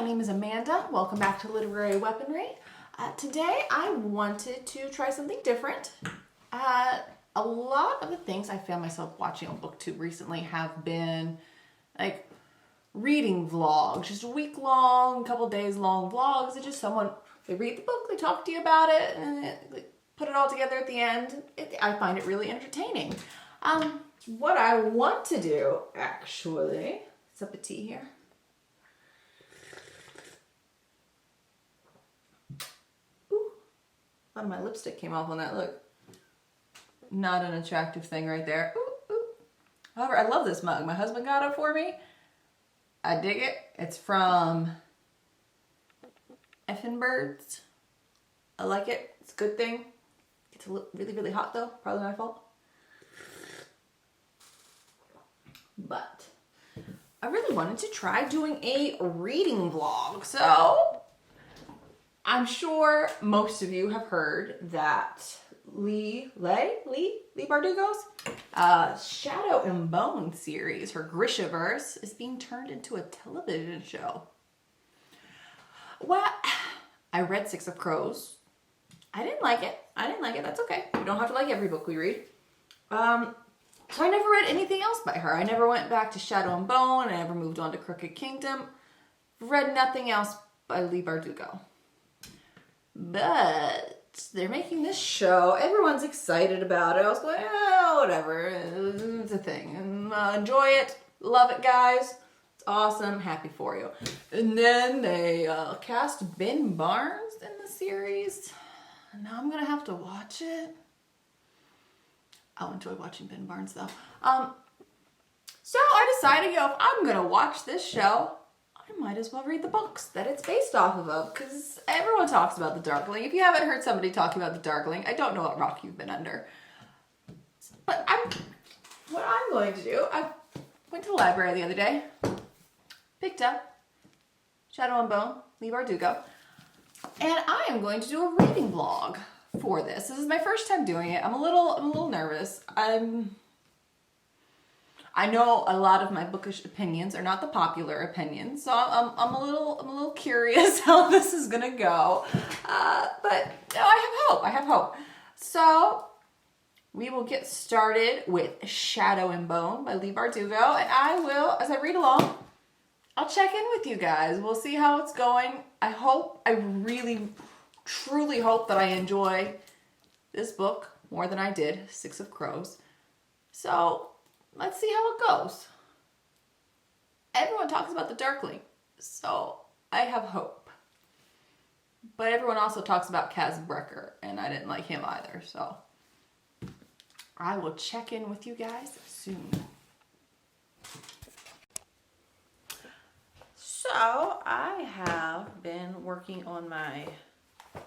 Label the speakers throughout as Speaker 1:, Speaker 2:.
Speaker 1: name is Amanda. Welcome back to Literary Weaponry. Today I wanted to try something different. A lot of the things I found myself watching on BookTube recently have been like reading vlogs, just a week long, couple days long vlogs. It's just someone, they read the book, they talk to you about it, and they put it all together at the end. I find it really entertaining. What I want to do, actually, sip of tea here. Ooh, a lot of my lipstick came off on that, look. Not an attractive thing right there. Ooh, ooh. However, I love this mug. My husband got it for me. I dig it. It's from Effin' Birds. I like it. It's a good thing. It's really, really hot though. Probably my fault. But I really wanted to try doing a reading vlog. So I'm sure most of you have heard that Leigh Bardugo's Shadow and Bone series, her Grisha-verse, is being turned into a television show. Well, I read Six of Crows. I didn't like it. That's okay. We don't have to like every book we read. So I never read anything else by her. I never went back to Shadow and Bone. I never moved on to Crooked Kingdom. Read nothing else by Leigh Bardugo. But they're making this show. Everyone's excited about it. I was going, oh, whatever. It's a thing. And, enjoy it. Love it, guys. It's awesome. Happy for you. And then they cast Ben Barnes in the series. And now I'm going to have to watch it. I'll enjoy watching Ben Barnes, though. So I decided, if I'm going to watch this show, I might as well read the books that it's based off of, because everyone talks about the Darkling. If you haven't heard somebody talking about the Darkling, I don't know what rock you've been under. But what I'm going to do, I went to the library the other day, picked up Shadow and Bone, Leigh Bardugo, and I am going to do a reading vlog for this. This is my first time doing it. I'm a little nervous. I know a lot of my bookish opinions are not the popular opinions, so I'm a little curious how this is gonna go. But no, I have hope. So we will get started with Shadow and Bone by Leigh Bardugo, and I will, as I read along, I'll check in with you guys. We'll see how it's going. I really, truly hope that I enjoy this book more than I did Six of Crows. So let's see how it goes. Everyone talks about the Darkling, so I have hope. But everyone also talks about Kaz Brecker, and I didn't like him either, so I will check in with you guys soon. So I have been working on my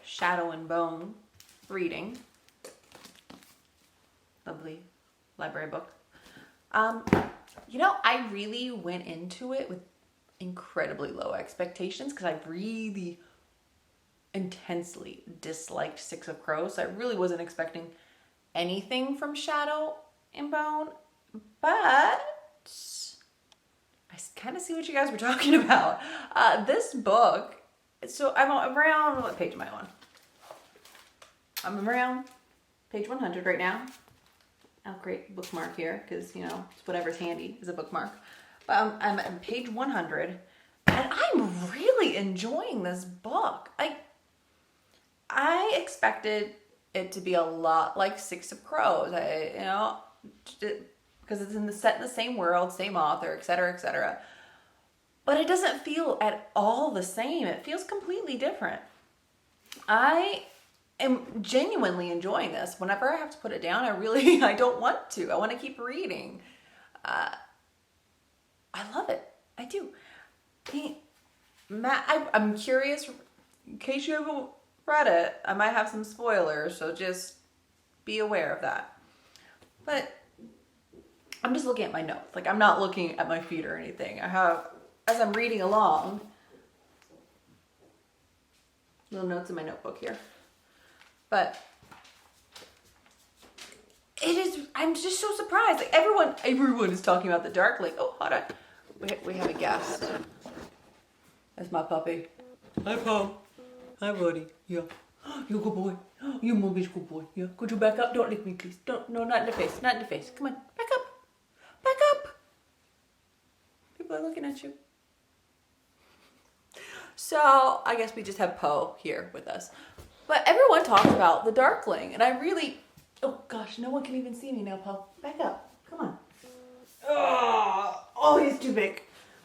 Speaker 1: Shadow and Bone reading. Lovely library book. I really went into it with incredibly low expectations because I really intensely disliked Six of Crows. So I really wasn't expecting anything from Shadow and Bone, but I kind of see what you guys were talking about. This book, so I'm around, what page am I on? I'm around page 100 right now. I'll create a bookmark here because, it's whatever's handy is a bookmark. But I'm at page 100 and I'm really enjoying this book. I expected it to be a lot like Six of Crows, because it's set in the same world, same author, etc., etc. But it doesn't feel at all the same. It feels completely different. I am genuinely enjoying this. Whenever I have to put it down, I don't want to. I want to keep reading. I love it. I do. I'm curious, in case you haven't read it, I might have some spoilers, so just be aware of that. But I'm just looking at my notes. I'm not looking at my feet or anything. I have, as I'm reading along, little notes in my notebook here. But I'm just so surprised. Everyone is talking about the Darkling. Oh, hold on. We have a guest. That's my puppy. Hi, Po. Hi, buddy. Yeah. You're a good boy. You're mommy's good boy. Yeah. Could you back up? Don't lick me, please. Don't. No, not in the face. Not in the face. Come on. Back up. Back up. People are looking at you. So I guess we just have Po here with us. But everyone talks about the Darkling, and I really... Oh, gosh. No one can even see me now, Po. Back up. Come on. Oh, he's too big.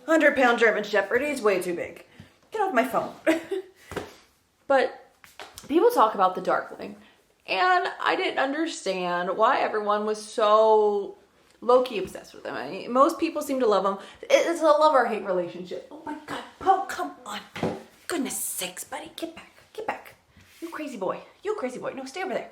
Speaker 1: 100-pound German Shepherd. He's way too big. Get off my phone. But people talk about the Darkling, and I didn't understand why everyone was so low-key obsessed with him. I mean, most people seem to love him. It's a love or hate relationship. Oh my God, Po, come on. Goodness sakes, buddy. Get back. Get back. You crazy boy. You crazy boy. No, stay over there.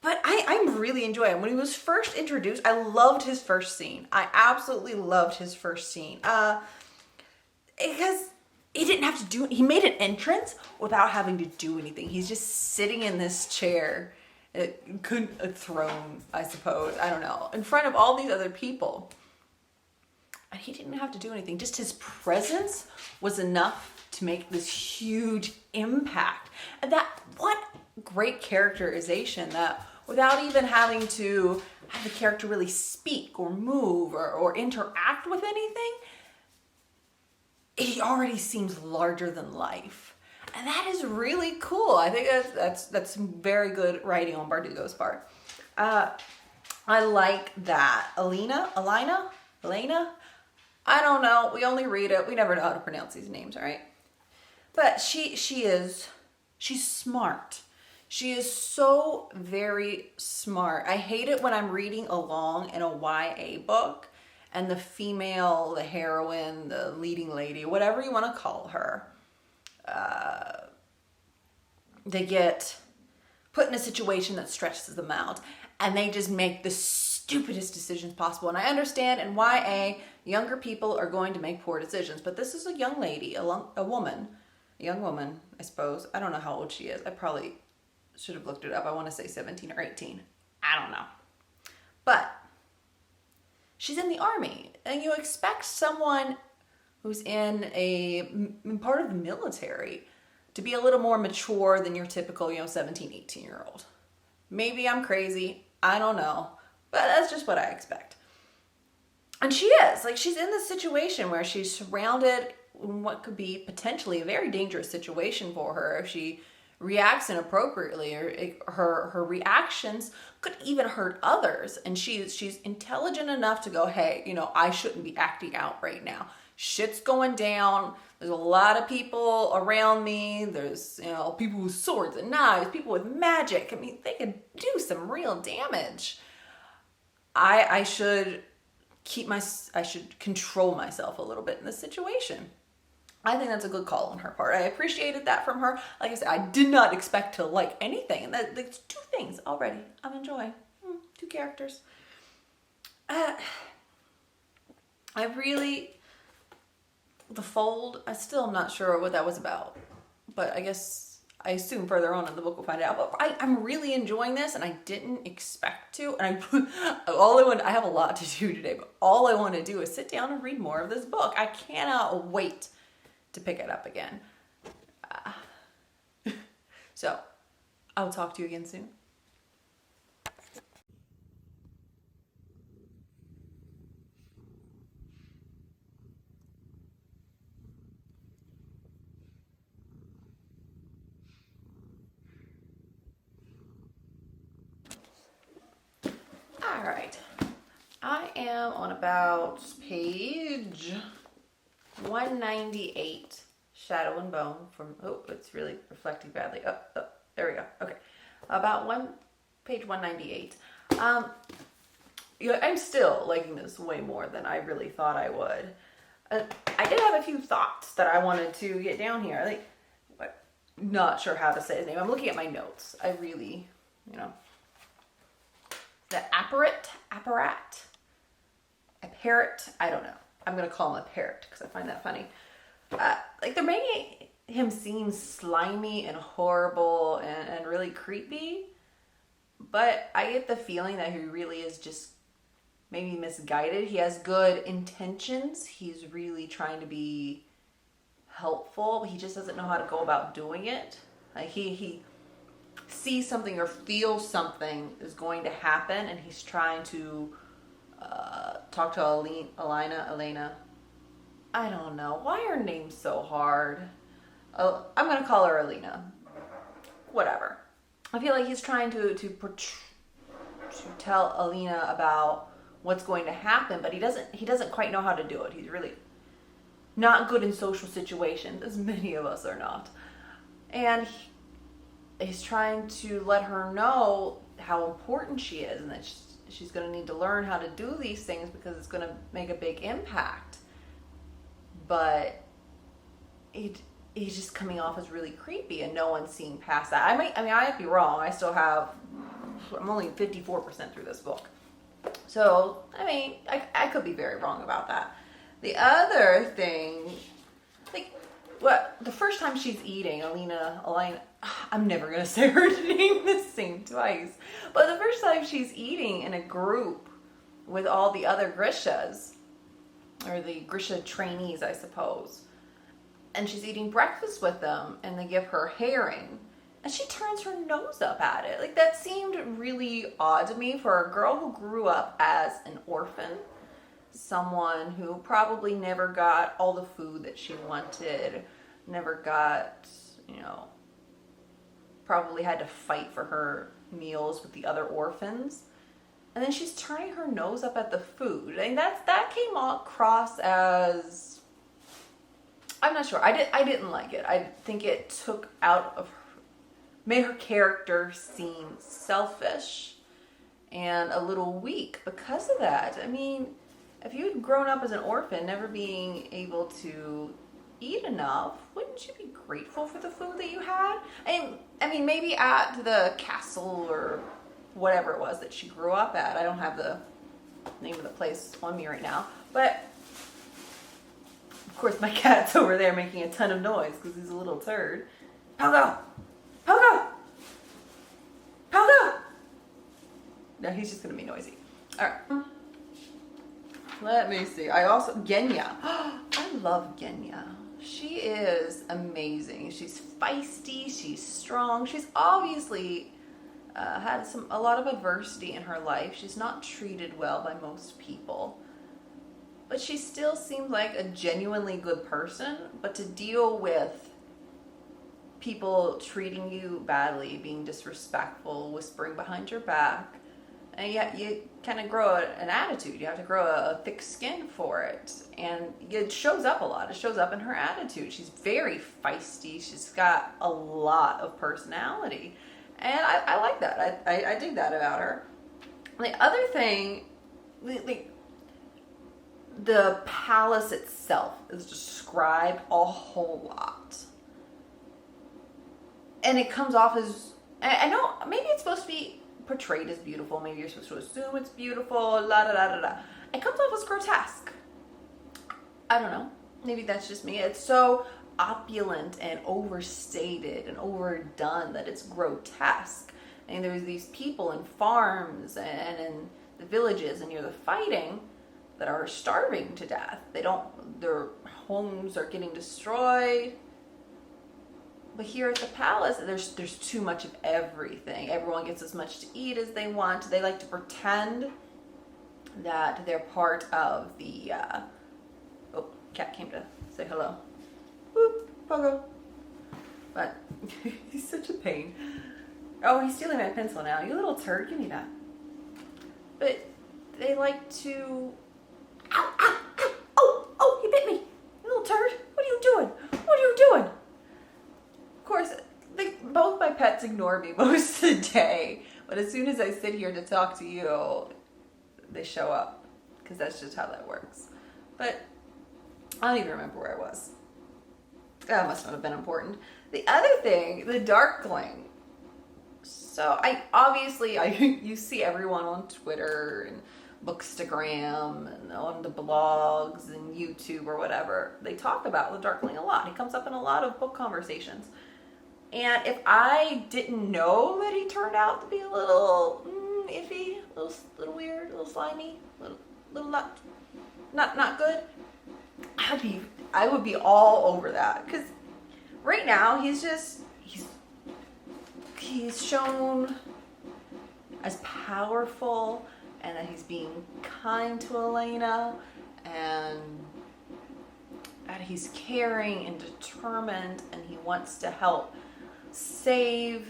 Speaker 1: But I'm really enjoying him. When he was first introduced, I loved his first scene. I absolutely loved his first scene. Because he didn't have to do it. He made an entrance without having to do anything. He's just sitting in this chair, a throne, I suppose. I don't know. In front of all these other people. And he didn't have to do anything. Just his presence was enough to make this huge impact. And what great characterization that without even having to have the character really speak or move or interact with anything, he already seems larger than life. And that is really cool. I think that's very good writing on Bardugo's part. I like that. Elena? I don't know. We only read it. We never know how to pronounce these names, all right? But she's smart. She is so very smart. I hate it when I'm reading along in a YA book and the female, the heroine, the leading lady, whatever you want to call her, they get put in a situation that stresses them out and they just make the stupidest decisions possible. And I understand in YA, younger people are going to make poor decisions, but this is a young lady, a young woman, I suppose. I don't know how old she is. I probably should have looked it up. I want to say 17 or 18. I don't know. But she's in the army, and you expect someone who's in part of the military to be a little more mature than your typical, 17, 18-year-old. Maybe I'm crazy. I don't know. But that's just what I expect. And she is. Like, she's in this situation where she's surrounded in what could be potentially a very dangerous situation for her if she reacts inappropriately, or her reactions could even hurt others. And she's intelligent enough to go, hey, I shouldn't be acting out right now. Shit's going down. There's a lot of people around me. There's people with swords and knives, people with magic. I mean, they could do some real damage. I should control myself a little bit in this situation. I think that's a good call on her part. I appreciated that from her. Like I said, I did not expect to like anything. And that's two things already I'm enjoying. Two characters. The Fold, I still am not sure what that was about. But I assume further on in the book we'll find out. But I'm really enjoying this, and I didn't expect to. And I have a lot to do today, but all I want to do is sit down and read more of this book. I cannot wait to pick it up again. So, I'll talk to you again soon. All right. I am on about page 198, Shadow and Bone it's really reflecting badly. Oh, there we go. Okay. Page 198. I'm still liking this way more than I really thought I would. I did have a few thoughts that I wanted to get down here. Not sure how to say his name. I'm looking at my notes. I really, the apparat, I don't know. I'm going to call him a parrot because I find that funny. They're making him seem slimy and horrible and really creepy. But I get the feeling that he really is just maybe misguided. He has good intentions. He's really trying to be helpful. He just doesn't know how to go about doing it. Like he sees something or feels something is going to happen, and he's trying to talk to Elena. I don't know. Why are names so hard? Oh, I'm going to call her Elena. Whatever. I feel like he's trying to tell Elena about what's going to happen, but he doesn't quite know how to do it. He's really not good in social situations, as many of us are not. And he's trying to let her know how important she is, and that she's going to need to learn how to do these things because it's going to make a big impact. But he's just coming off as really creepy, and no one's seeing past that. I might be wrong. I'm only 54% through this book. So, I could be very wrong about that. The other thing, the first time she's eating, Elena, I'm never going to say her name the same twice. But the first time she's eating in a group with all the other Grishas, or the Grisha trainees, I suppose. And she's eating breakfast with them, and they give her herring. And she turns her nose up at it. Like, that seemed really odd to me for a girl who grew up as an orphan. Someone who probably never got all the food that she wanted. Never got, probably had to fight for her meals with the other orphans. And then she's turning her nose up at the food. And that came across as, I'm not sure. I didn't like it. I think it took out of her, made her character seem selfish and a little weak because of that. If you had grown up as an orphan, never being able to eat enough, wouldn't you be grateful for the food that you had? Maybe at the castle or whatever it was that she grew up at. I don't have the name of the place on me right now. But, of course, my cat's over there making a ton of noise because he's a little turd. Pogo! Pogo! Pogo! No, he's just going to be noisy. All right. Let me see. Genya. I love Genya. She is amazing. She's feisty. She's strong. She's obviously had a lot of adversity in her life. She's not treated well by most people. But she still seems like a genuinely good person. But to deal with people treating you badly, being disrespectful, whispering behind your back, and yet you kind of grow an attitude. You have to grow a thick skin for it. And it shows up a lot. It shows up in her attitude. She's very feisty. She's got a lot of personality. And I like that. I dig that about her. The other thing, the palace itself is described a whole lot. And it comes off as, I know, maybe it's supposed to be portrayed as beautiful. Maybe you're supposed to assume it's beautiful, It comes off as grotesque. I don't know. Maybe that's just me. It's so opulent and overstated and overdone that it's grotesque. And there's these people in farms and in the villages and near the fighting that are starving to death. Their homes are getting destroyed. But here at the palace, there's too much of everything. Everyone gets as much to eat as they want. They like to pretend that they're part of the... cat came to say hello. Whoop, Pogo. But he's such a pain. Oh, he's stealing my pencil now. You little turd, give me that. But they like to... Ow, ow, ow. Oh, he bit me. You little turd. What are you doing? What are you doing? Of course, both my pets ignore me most of the day, but as soon as I sit here to talk to you, they show up, because that's just how that works. But I don't even remember where I was. That must not have been important. The other thing, the Darkling. So you see everyone on Twitter and Bookstagram and on the blogs and YouTube or whatever. They talk about the Darkling a lot. He comes up in a lot of book conversations. And if I didn't know that he turned out to be a little iffy, a little weird, a little slimy, a little not good, I would be all over that. Because right now, he's shown as powerful, and that he's being kind to Elena, and he's caring and determined, and he wants to help save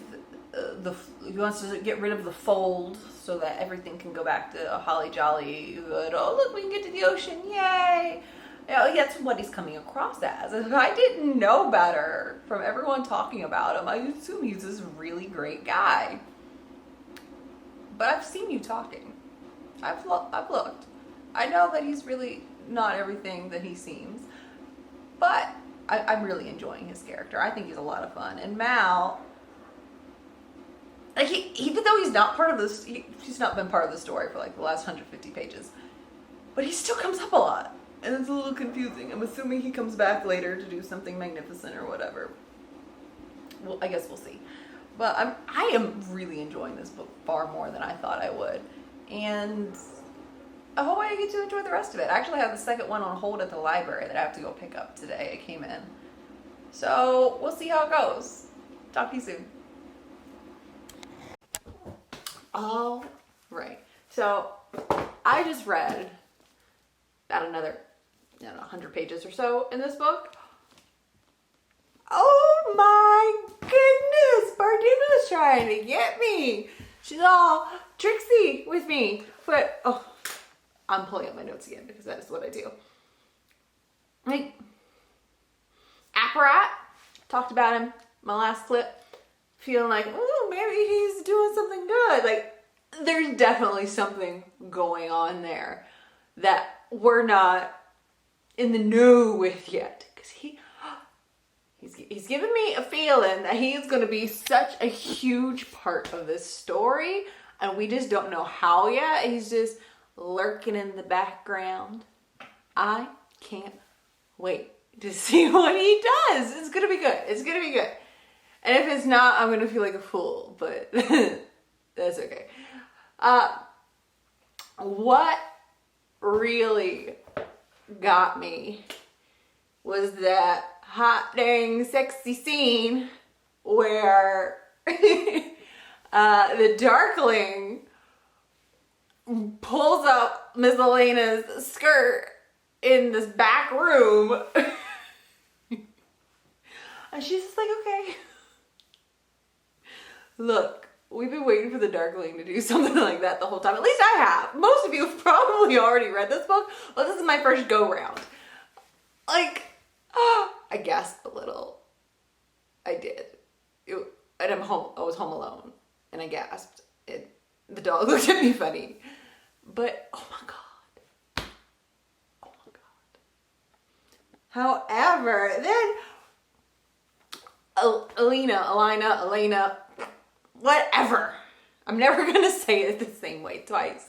Speaker 1: he wants to get rid of the fold so that everything can go back to a holly jolly good. Oh, look, we can get to the ocean, yay! That's what he's coming across as. If I didn't know better from everyone talking about him, I assume he's this really great guy. But I've seen you talking. I've looked. I know that he's really not everything that he seems, but I'm really enjoying his character. I think he's a lot of fun. And Mal, like, even though he's not part of this, he's not been part of the story for like the last 150 pages, but he still comes up a lot, and it's a little confusing. I'm assuming he comes back later to do something magnificent or whatever. Well, I guess we'll see. But I am really enjoying this book far more than I thought I would, and I hope I get to enjoy the rest of it. I actually have the second one on hold at the library that I have to go pick up today. It came in, so we'll see how it goes. Talk to you soon. All right, so I just read about another, 100 pages or so in this book. Oh my goodness, Bardugo's trying to get me. She's all tricksy with me, but I'm pulling up my notes again because that is what I do. Like, Apparat, talked about him in my last clip, feeling like, oh, maybe he's doing something good. Like, there's definitely something going on there that we're not in the know with yet. Because he's giving me a feeling that he's going to be such a huge part of this story, and we just don't know how yet. He's just lurking in the background. I can't wait to see what he does. It's going to be good. It's going to be good. And if it's not, I'm going to feel like a fool, but that's okay. What really got me was that hot dang sexy scene where the Darkling pulls up Miss Elena's skirt in this back room and she's just like, okay, look, we've been waiting for the Darkling to do something like that the whole time. At least I have. Most of you have probably already read this book. Well, this is my first go round. Like, I gasped a little. I did. And I was home alone, and I gasped. The dog looked at me funny. But, oh my God. Oh my God. However, then Elena, whatever. I'm never going to say it the same way twice.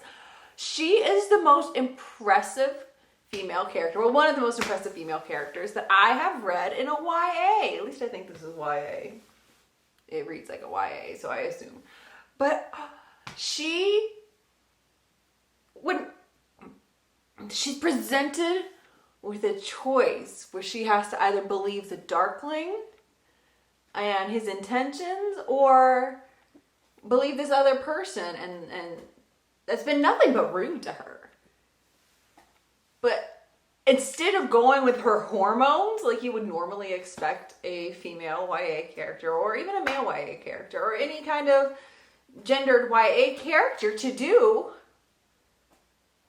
Speaker 1: She is the most impressive female character. Well, one of the most impressive female characters that I have read in a YA. At least I think this is YA. It reads like a YA, so I assume. But when she's presented with a choice where she has to either believe the Darkling and his intentions, or believe this other person, and that's been nothing but rude to her. But instead of going with her hormones like you would normally expect a female YA character, or even a male YA character, or any kind of gendered YA character to do,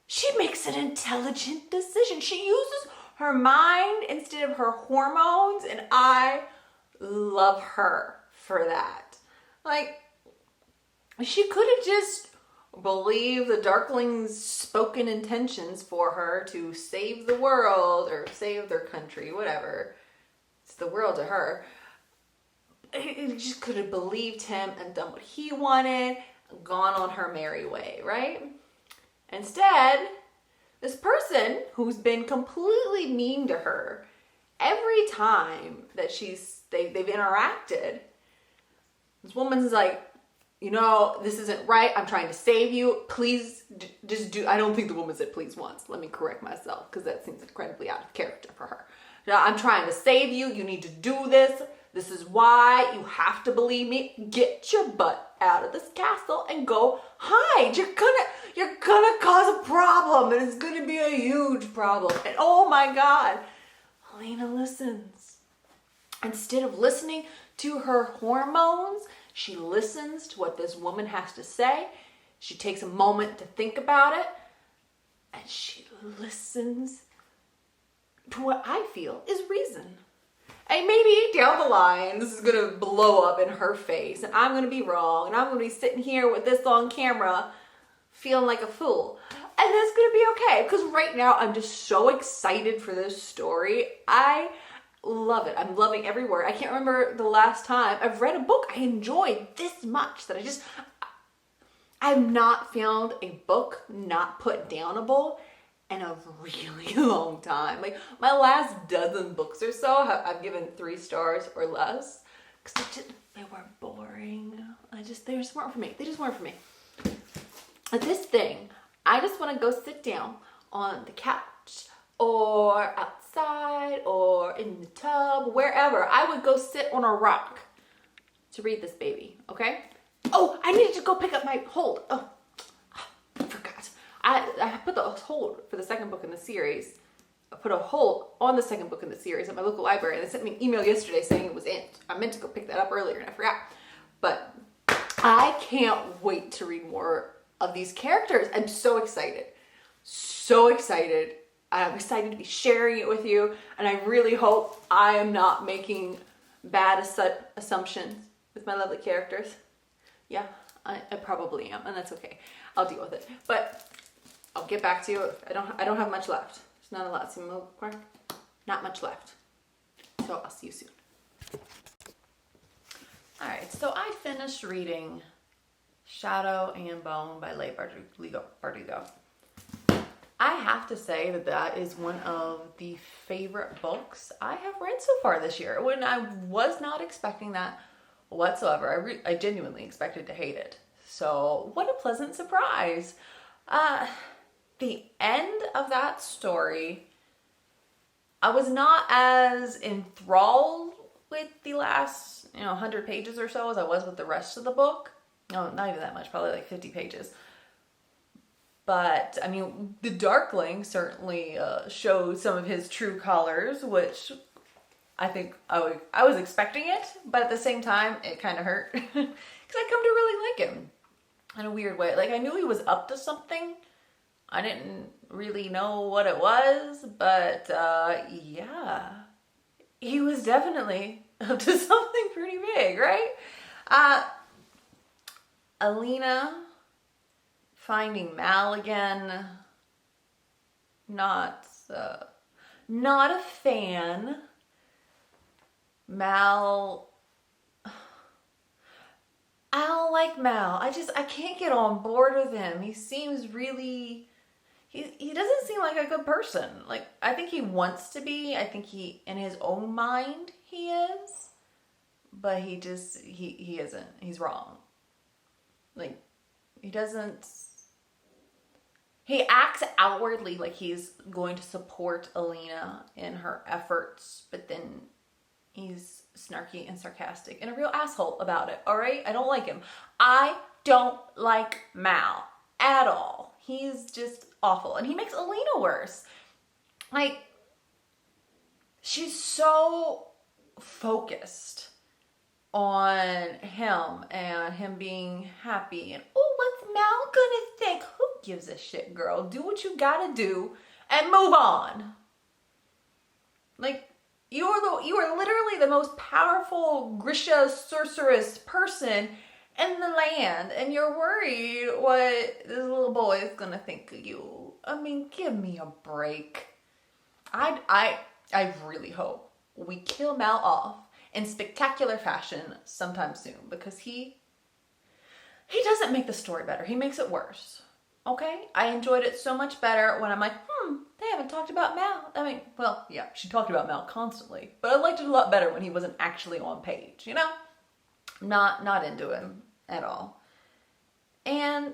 Speaker 1: she makes an intelligent decision. She uses her mind instead of her hormones, and I love her for that. Like, she could have just believed the Darkling's spoken intentions for her to save the world or save their country, whatever. It's the world to her. She just could have believed him and done what he wanted, gone on her merry way, right? Instead, this person who's been completely mean to her every time that they've interacted, this woman's like, this isn't right. I'm trying to save you. Please just do. I don't think the woman said please once. Let me correct myself, because that seems incredibly out of character for her. I'm trying to save you. You need to do this. This is why you have to believe me. Get your butt out of this castle and go hide. You're gonna cause a problem, and it's gonna be a huge problem. And oh my God, Alina listens. Instead of listening to her hormones, she listens to what this woman has to say. She takes a moment to think about it, and she listens to what I feel is reason. And maybe down the line, this is gonna blow up in her face, and I'm gonna be wrong, and I'm gonna be sitting here with this on camera feeling like a fool. And that's gonna be okay, because right now I'm just so excited for this story. I love it. I'm loving every word. I can't remember the last time I've read a book I enjoyed this much, that I've not found a book not put downable in a really long time. Like my last dozen books or so, I've given 3 stars or less, because they were boring. They just weren't for me. They just weren't for me. But this thing, I just want to go sit down on the couch or outside or in the tub, wherever. I would go sit on a rock to read this baby, okay? Oh, I needed to go pick up my hold. Oh, I forgot. I put the hold for the second book in the series. I put a hold on the second book in the series at my local library, and they sent me an email yesterday saying it was in. I meant to go pick that up earlier and I forgot. But I can't wait to read more of these characters. I'm so excited. So excited. I'm excited to be sharing it with you, and I really hope I am not making bad assumptions with my lovely characters. Yeah, I probably am, and that's okay. I'll deal with it. But I'll get back to you. I don't have much left. There's not a lot. Not much left. So I'll see you soon. All right, so I finished reading Shadow and Bone by Leigh Bardugo. I have to say that is one of the favorite books I have read so far this year, when I was not expecting that whatsoever. I genuinely expected to hate it. So what a pleasant surprise. The end of that story, I was not as enthralled with the last 100 pages or so as I was with the rest of the book. No, not even that much, probably like 50 pages. But I mean, the Darkling certainly showed some of his true colors, which I think I was expecting it, but at the same time, it kind of hurt because I come to really like him in a weird way. Like, I knew he was up to something. I didn't really know what it was, but yeah, he was definitely up to something pretty big, right? Alina finding Mal again, not a fan. Mal, I don't like Mal. I can't get on board with him. He seems really, he doesn't seem like a good person. Like, I think he wants to be. I think he, in his own mind, he is. But he isn't. He's wrong. Like, he acts outwardly like he's going to support Alina in her efforts, but then he's snarky and sarcastic and a real asshole about it, all right? I don't like him. I don't like Mal at all. He's just awful, and he makes Alina worse. Like, she's so focused on him and him being happy, and what's Mal gonna think? Who gives a shit, girl? Do what you gotta do and move on. Like, you are literally the most powerful Grisha sorceress person in the land, and you're worried what this little boy is gonna think of you. I mean, give me a break. I really hope we kill Mal off in spectacular fashion sometime soon, because he doesn't make the story better. He makes it worse. Okay? I enjoyed it so much better when I'm like, they haven't talked about Mal. I mean, well, yeah, she talked about Mal constantly, but I liked it a lot better when he wasn't actually on page, you know? Not into him at all. And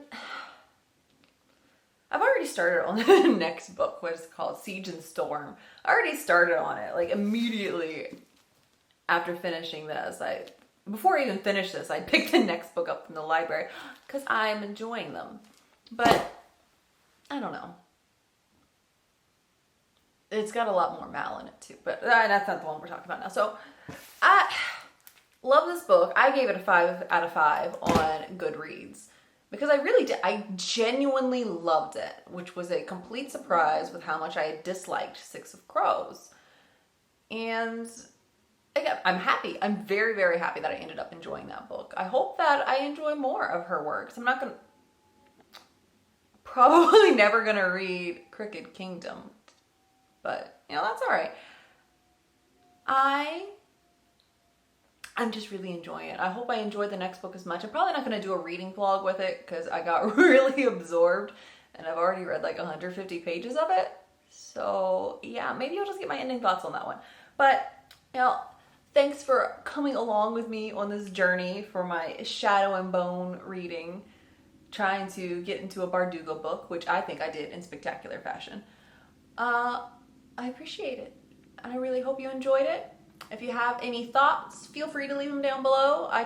Speaker 1: I've already started on the next book, what is called Siege and Storm. I already started on it, like immediately after finishing this. Before I even finished this, I picked the next book up from the library because I'm enjoying them. But I don't know. It's got a lot more Mal in it too, but that's not the one we're talking about now. So I love this book. I gave it a 5 out of 5 on Goodreads because I really did. I genuinely loved it, which was a complete surprise with how much I disliked Six of Crows. And again, I'm happy. I'm very, very happy that I ended up enjoying that book. I hope that I enjoy more of her works. I'm not going to, probably never going to read Crooked Kingdom, but you know, that's all right. I'm just really enjoying it. I hope I enjoyed the next book as much. I'm probably not going to do a reading vlog with it because I got really absorbed and I've already read like 150 pages of it. So yeah, maybe I'll just get my ending thoughts on that one. But you know, thanks for coming along with me on this journey for my Shadow and Bone reading, trying to get into a Bardugo book, which I think I did in spectacular fashion. I appreciate it. I really hope you enjoyed it. If you have any thoughts, feel free to leave them down below. I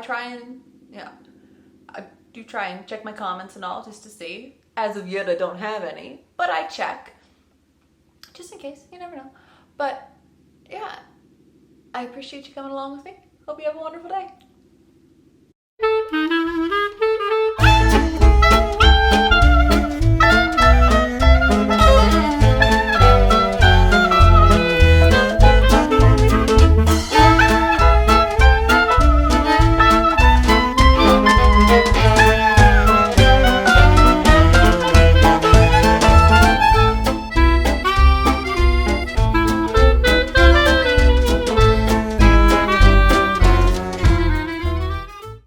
Speaker 1: do try and check my comments and all just to see. As of yet, I don't have any, but I check. Just in case, you never know. But yeah, I appreciate you coming along with me. Hope you have a wonderful day.